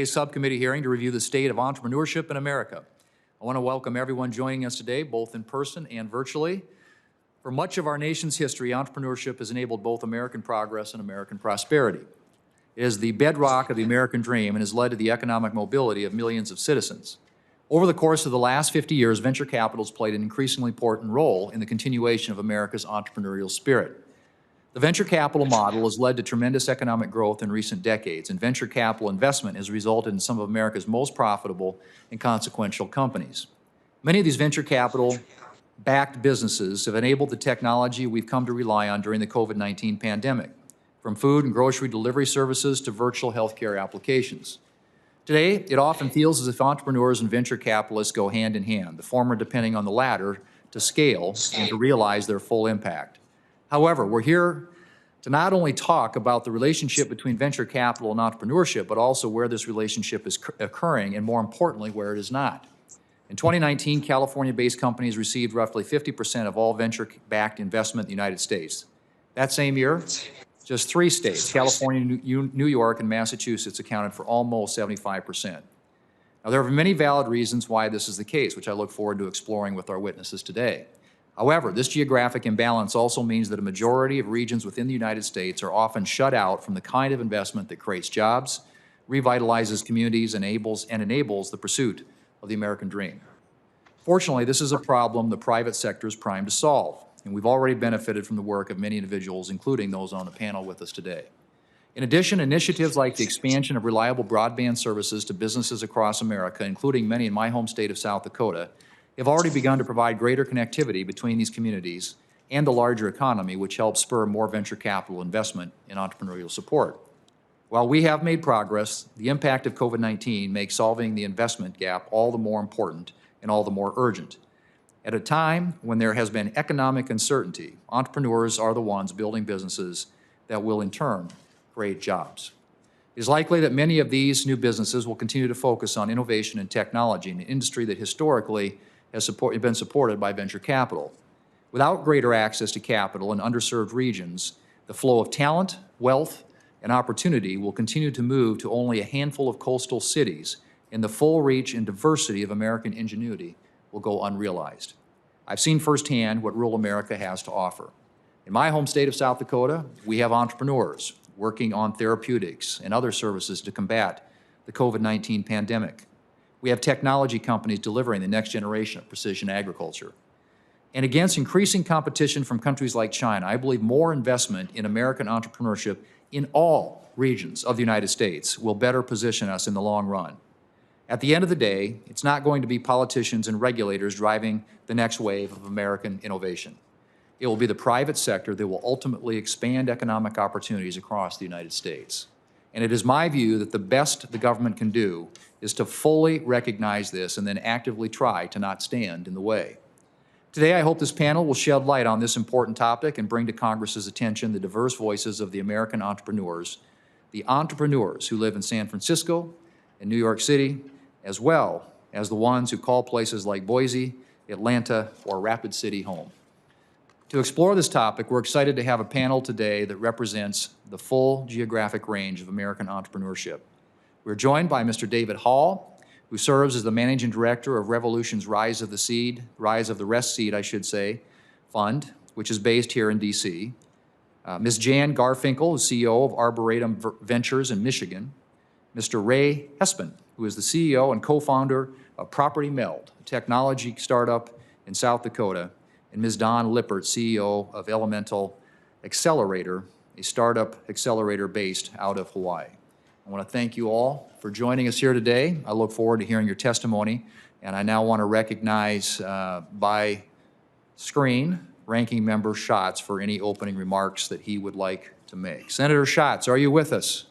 today's subcommittee hearing to review the state of entrepreneurship in America. I want to welcome everyone joining us today, both in person and virtually. For much of our nation's history, entrepreneurship has enabled both American progress and American prosperity. It is the bedrock of the American dream and has led to the economic mobility of millions of citizens. Over the course of the last 50 years, venture capital has played an increasingly important role in the continuation of America's entrepreneurial spirit. The venture capital model has led to tremendous economic growth in recent decades, and venture capital investment has resulted in some of America's most profitable and consequential companies. Many of these venture capital-backed businesses have enabled the technology we've come to rely on during the COVID-19 pandemic, from food and grocery delivery services to virtual healthcare applications. Today, it often feels as if entrepreneurs and venture capitalists go hand in hand, the former depending on the latter to scale and to realize their full impact. However, we're here to not only talk about the relationship between venture capital and entrepreneurship, but also where this relationship is occurring, and more importantly, where it is not. In 2019, California-based companies received roughly 50% of all venture-backed investment in the United States. That same year, just 3 states, California, New York, and Massachusetts, accounted for almost 75%. Now, there are many valid reasons why this is the case, which I look forward to exploring with our witnesses today. However, this geographic imbalance also means that a majority of regions within the United States are often shut out from the kind of investment that creates jobs, revitalizes communities, and enables the pursuit of the American dream. Fortunately, this is a problem the private sector is primed to solve, and we've already benefited from the work of many individuals, including those on the panel with us today. In addition, initiatives like the expansion of reliable broadband services to businesses across America, including many in my home state of South Dakota, have already begun to provide greater connectivity between these communities and the larger economy, which helps spur more venture capital investment and entrepreneurial support. While we have made progress, the impact of COVID-19 makes solving the investment gap all the more important and all the more urgent. At a time when there has been economic uncertainty, entrepreneurs are the ones building businesses that will in turn create jobs. It is likely that many of these new businesses will continue to focus on innovation and technology in an industry that historically has been supported by venture capital. Without greater access to capital in underserved regions, the flow of talent, wealth, and opportunity will continue to move to only a handful of coastal cities, and the full reach and diversity of American ingenuity will go unrealized. I've seen firsthand what rural America has to offer. In my home state of South Dakota, we have entrepreneurs working on therapeutics and other services to combat the COVID-19 pandemic. We have technology companies delivering the next generation of precision agriculture. And against increasing competition from countries like China, I believe more investment in American entrepreneurship in all regions of the United States will better position us in the long run. At the end of the day, it's not going to be politicians and regulators driving the next wave of American innovation. It will be the private sector that will ultimately expand economic opportunities across the United States. And it is my view that the best the government can do is to fully recognize this and then actively try to not stand in the way. Today, I hope this panel will shed light on this important topic and bring to Congress's attention the diverse voices of the American entrepreneurs, the entrepreneurs who live in San Francisco and New York City, as well as the ones who call places like Boise, Atlanta, or Rapid City home. To explore this topic, we're excited to have a panel today that represents the full geographic range of American entrepreneurship. We're joined by Mr. David Hall, who serves as the Managing Director of Revolution's Rise of the Rest Seed, I should say, fund, which is based here in D.C. Ms. Jan Garfinkel, who's CEO of Arboretum Ventures in Michigan. Mr. Ray Hespin, who is the CEO and co-founder of Property Meld, a technology startup in South Dakota. And Ms. Dawn Lippert, CEO of Elemental Accelerator, a startup accelerator based out of Hawaii. I want to thank you all for joining us here today. I look forward to hearing your testimony, and I now want to recognize by screen Ranking Member Schatz for any opening remarks that he would like to make. Senator Schatz, are you with us?